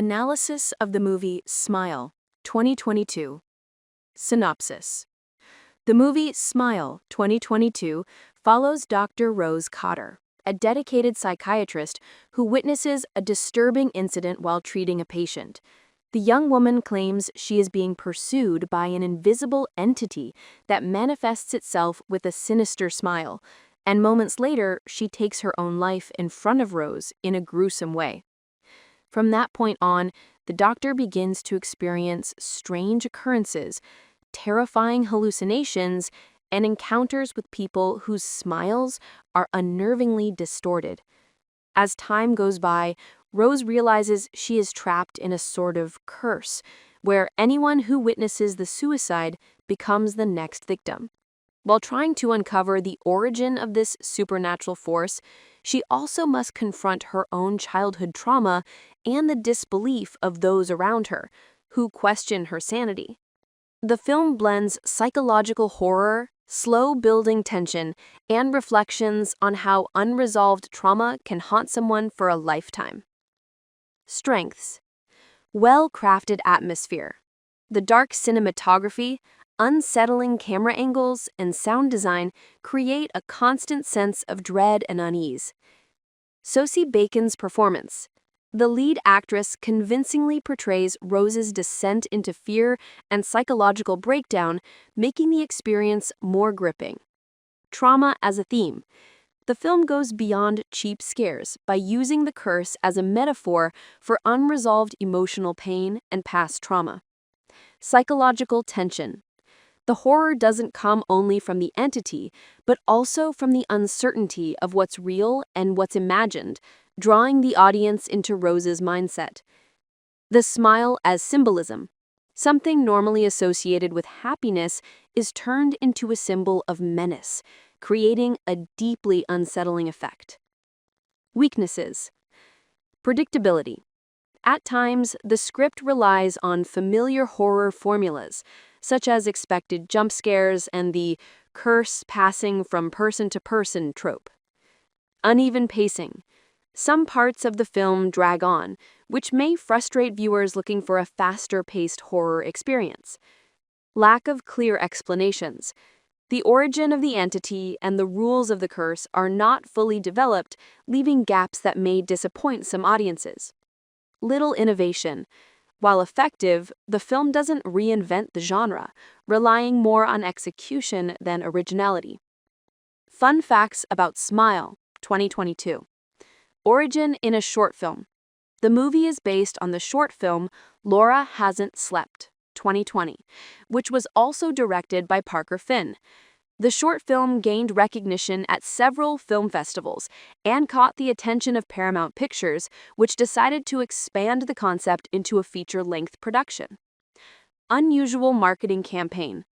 Analysis of the movie Smile, 2022. Synopsis. The movie Smile, 2022 follows Dr. Rose Cotter, a dedicated psychiatrist who witnesses a disturbing incident while treating a patient. The young woman claims she is being pursued by an invisible entity that manifests itself with a sinister smile, and moments later she takes her own life in front of Rose in a gruesome way. From that point on, the doctor begins to experience strange occurrences, terrifying hallucinations, and encounters with people whose smiles are unnervingly distorted. As time goes by, Rose realizes she is trapped in a sort of curse, where anyone who witnesses the suicide becomes the next victim. While trying to uncover the origin of this supernatural force, she also must confront her own childhood trauma and the disbelief of those around her, who question her sanity. The film blends psychological horror, slow-building tension, and reflections on how unresolved trauma can haunt someone for a lifetime. Strengths: well-crafted atmosphere. The dark cinematography, unsettling camera angles, and sound design create a constant sense of dread and unease. Sosie Bacon's performance. The lead actress convincingly portrays Rose's descent into fear and psychological breakdown, making the experience more gripping. Trauma as a theme. The film goes beyond cheap scares by using the curse as a metaphor for unresolved emotional pain and past trauma. Psychological tension. The horror doesn't come only from the entity, but also from the uncertainty of what's real and what's imagined, drawing the audience into Rose's mindset. The smile as symbolism. Something normally associated with happiness is turned into a symbol of menace, creating a deeply unsettling effect. Weaknesses. Predictability. At times, the script relies on familiar horror formulas, such as expected jump scares and the curse passing from person to person trope. Uneven pacing. Some parts of the film drag on, which may frustrate viewers looking for a faster-paced horror experience. Lack of clear explanations. The origin of the entity and the rules of the curse are not fully developed, leaving gaps that may disappoint some audiences. Little innovation. While effective, the film doesn't reinvent the genre, relying more on execution than originality. Fun facts about Smile, 2022. Origin in a short film. The movie is based on the short film Laura Hasn't Slept, 2020, which was also directed by Parker Finn. The short film gained recognition at several film festivals and caught the attention of Paramount Pictures, which decided to expand the concept into a feature-length production. Unusual marketing campaign.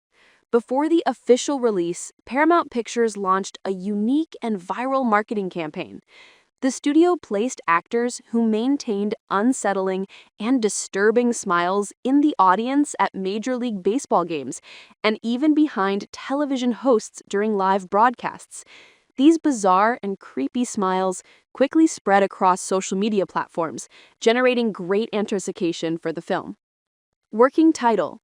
Before the official release, Paramount Pictures launched a unique and viral marketing campaign. The studio placed actors who maintained unsettling and disturbing smiles in the audience at Major League Baseball games and even behind television hosts during live broadcasts. These bizarre and creepy smiles quickly spread across social media platforms, generating great anticipation for the film. Working title.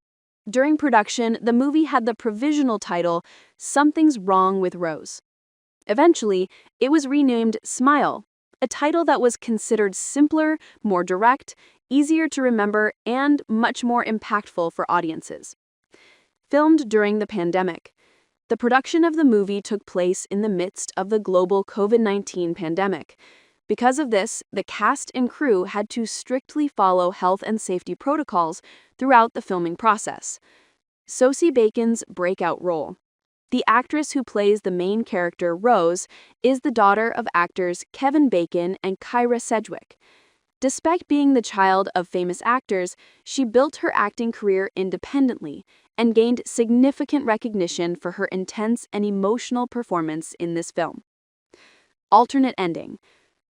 During production, the movie had the provisional title, Something's Wrong with Rose. Eventually, it was renamed Smile, a title that was considered simpler, more direct, easier to remember, and much more impactful for audiences. Filmed during the pandemic. The production of the movie took place in the midst of the global COVID-19 pandemic. Because of this, the cast and crew had to strictly follow health and safety protocols throughout the filming process. Sosie Bacon's breakout role. The actress who plays the main character, Rose, is the daughter of actors Kevin Bacon and Kyra Sedgwick. Despite being the child of famous actors, she built her acting career independently and gained significant recognition for her intense and emotional performance in this film. Alternate ending.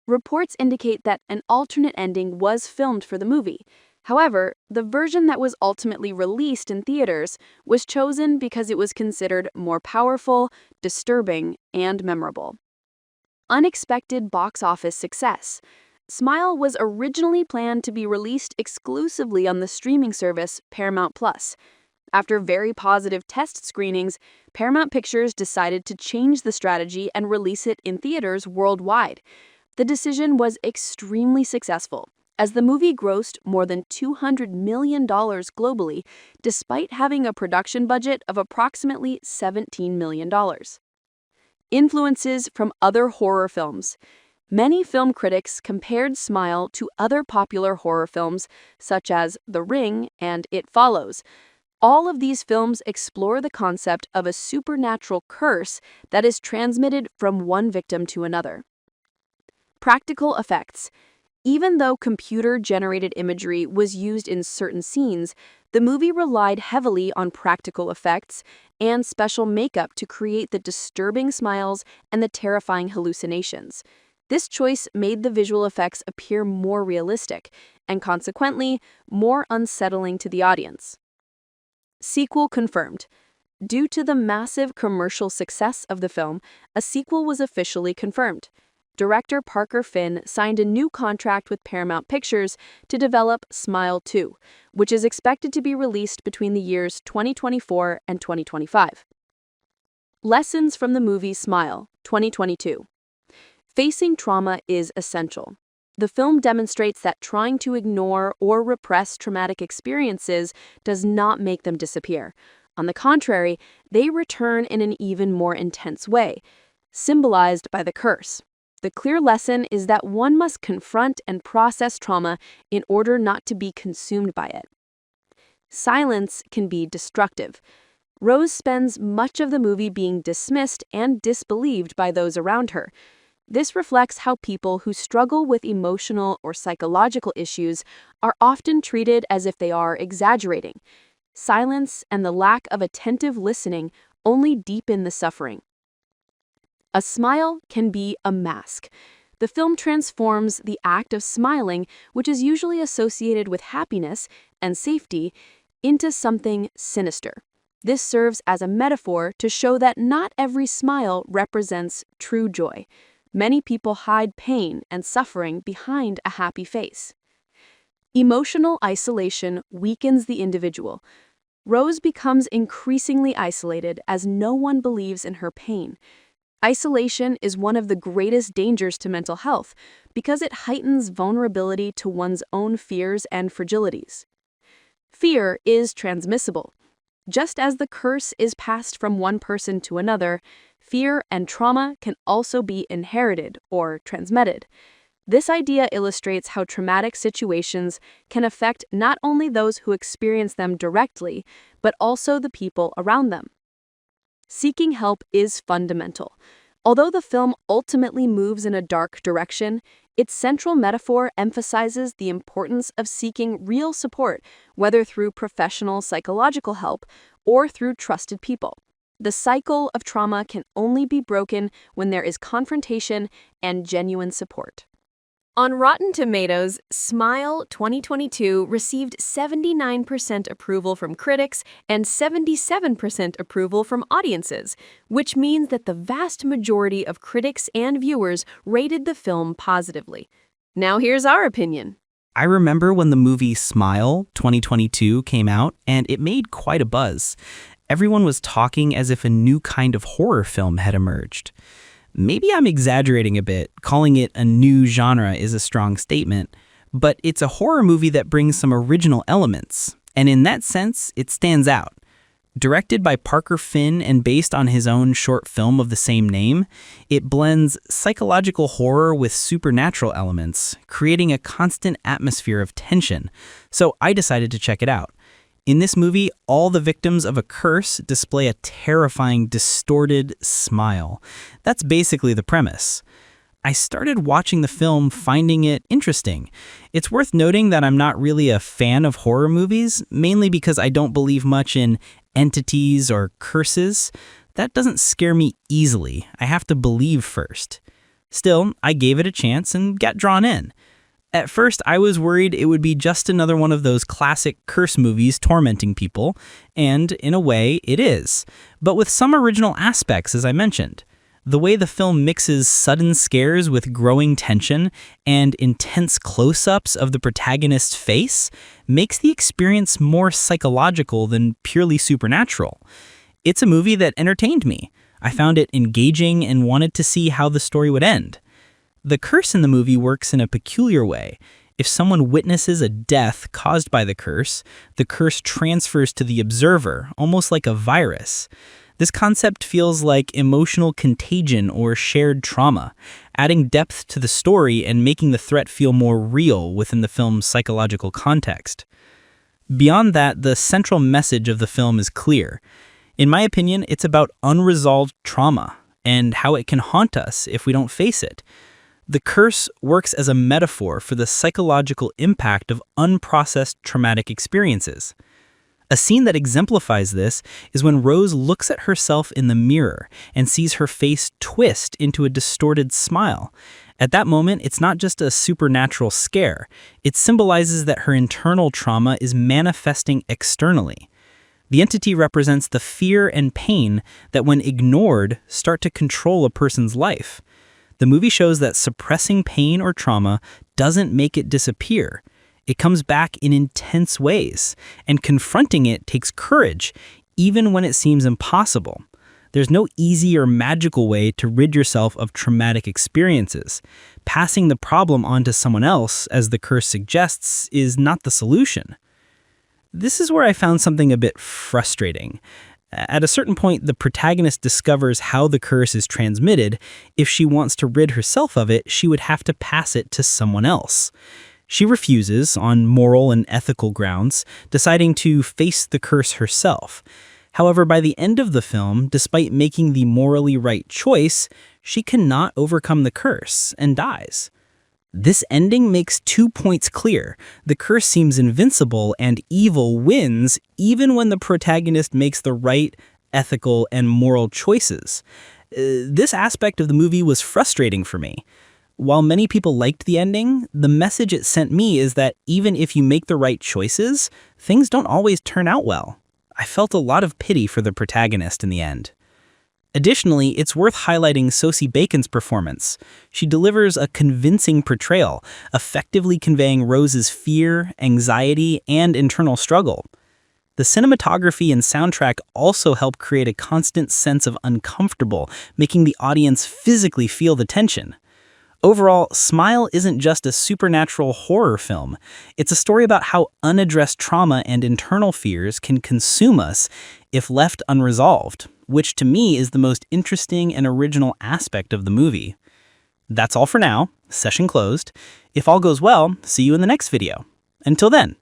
Reports indicate that an alternate ending was filmed for the movie. However, the version that was ultimately released in theaters was chosen because it was considered more powerful, disturbing, and memorable. Unexpected box office success. Smile was originally planned to be released exclusively on the streaming service Paramount+. After very positive test screenings, Paramount Pictures decided to change the strategy and release it in theaters worldwide. The decision was extremely successful, as the movie grossed more than $200 million globally, despite having a production budget of approximately $17 million. Influences from other horror films. Many film critics compared Smile to other popular horror films, such as The Ring and It Follows. All of these films explore the concept of a supernatural curse that is transmitted from one victim to another. Practical effects. Even though computer-generated imagery was used in certain scenes, the movie relied heavily on practical effects and special makeup to create the disturbing smiles and the terrifying hallucinations. This choice made the visual effects appear more realistic and, consequently, more unsettling to the audience. Sequel confirmed. Due to the massive commercial success of the film, a sequel was officially confirmed. Director Parker Finn signed a new contract with Paramount Pictures to develop Smile 2, which is expected to be released between the years 2024 and 2025. Lessons from the movie Smile, 2022. Facing trauma is essential. The film demonstrates that trying to ignore or repress traumatic experiences does not make them disappear. On the contrary, they return in an even more intense way, symbolized by the curse. The clear lesson is that one must confront and process trauma in order not to be consumed by it. Silence can be destructive. Rose spends much of the movie being dismissed and disbelieved by those around her. This reflects how people who struggle with emotional or psychological issues are often treated as if they are exaggerating. Silence and the lack of attentive listening only deepen the suffering. A smile can be a mask. The film transforms the act of smiling, which is usually associated with happiness and safety, into something sinister. This serves as a metaphor to show that not every smile represents true joy. Many people hide pain and suffering behind a happy face. Emotional isolation weakens the individual. Rose becomes increasingly isolated as no one believes in her pain. Isolation is one of the greatest dangers to mental health because it heightens vulnerability to one's own fears and fragilities. Fear is transmissible. Just as the curse is passed from one person to another, fear and trauma can also be inherited or transmitted. This idea illustrates how traumatic situations can affect not only those who experience them directly, but also the people around them. Seeking help is fundamental. Although the film ultimately moves in a dark direction, its central metaphor emphasizes the importance of seeking real support, whether through professional psychological help or through trusted people. The cycle of trauma can only be broken when there is confrontation and genuine support. On Rotten Tomatoes, Smile 2022 received 79% approval from critics and 77% approval from audiences, which means that the vast majority of critics and viewers rated the film positively. Now here's our opinion. I remember when the movie Smile 2022 came out, and it made quite a buzz. Everyone was talking as if a new kind of horror film had emerged. Maybe I'm exaggerating a bit, calling it a new genre is a strong statement, but it's a horror movie that brings some original elements, and in that sense, it stands out. Directed by Parker Finn and based on his own short film of the same name, it blends psychological horror with supernatural elements, creating a constant atmosphere of tension, so I decided to check it out. In this movie, all the victims of a curse display a terrifying, distorted smile. That's basically the premise. I started watching the film finding it interesting. It's worth noting that I'm not really a fan of horror movies, mainly because I don't believe much in entities or curses. That doesn't scare me easily. I have to believe first. Still, I gave it a chance and got drawn in. At first, I was worried it would be just another one of those classic curse movies tormenting people, and in a way, it is, but with some original aspects, as I mentioned. The way the film mixes sudden scares with growing tension and intense close-ups of the protagonist's face makes the experience more psychological than purely supernatural. It's a movie that entertained me. I found it engaging and wanted to see how the story would end. The curse in the movie works in a peculiar way. If someone witnesses a death caused by the curse transfers to the observer, almost like a virus. This concept feels like emotional contagion or shared trauma, adding depth to the story and making the threat feel more real within the film's psychological context. Beyond that, the central message of the film is clear. In my opinion, it's about unresolved trauma and how it can haunt us if we don't face it. The curse works as a metaphor for the psychological impact of unprocessed traumatic experiences. A scene that exemplifies this is when Rose looks at herself in the mirror and sees her face twist into a distorted smile. At that moment, it's not just a supernatural scare. It symbolizes that her internal trauma is manifesting externally. The entity represents the fear and pain that, when ignored, start to control a person's life. The movie shows that suppressing pain or trauma doesn't make it disappear. It comes back in intense ways, and confronting it takes courage, even when it seems impossible. There's no easy or magical way to rid yourself of traumatic experiences. Passing the problem on to someone else, as the curse suggests, is not the solution. This is where I found something a bit frustrating. At a certain point, the protagonist discovers how the curse is transmitted. If she wants to rid herself of it, she would have to pass it to someone else. She refuses on moral and ethical grounds, deciding to face the curse herself. However, by the end of the film, despite making the morally right choice, she cannot overcome the curse and dies. This ending makes 2 points clear. The curse seems invincible and evil wins even when the protagonist makes the right, ethical, and moral choices. This aspect of the movie was frustrating for me. While many people liked the ending, the message it sent me is that even if you make the right choices, things don't always turn out well. I felt a lot of pity for the protagonist in the end. Additionally, it's worth highlighting Sosie Bacon's performance. She delivers a convincing portrayal, effectively conveying Rose's fear, anxiety, and internal struggle. The cinematography and soundtrack also help create a constant sense of uncomfortable, making the audience physically feel the tension. Overall, Smile isn't just a supernatural horror film. It's a story about how unaddressed trauma and internal fears can consume us if left unresolved, which to me is the most interesting and original aspect of the movie. That's all for now. Session closed. If all goes well, see you in the next video. Until then.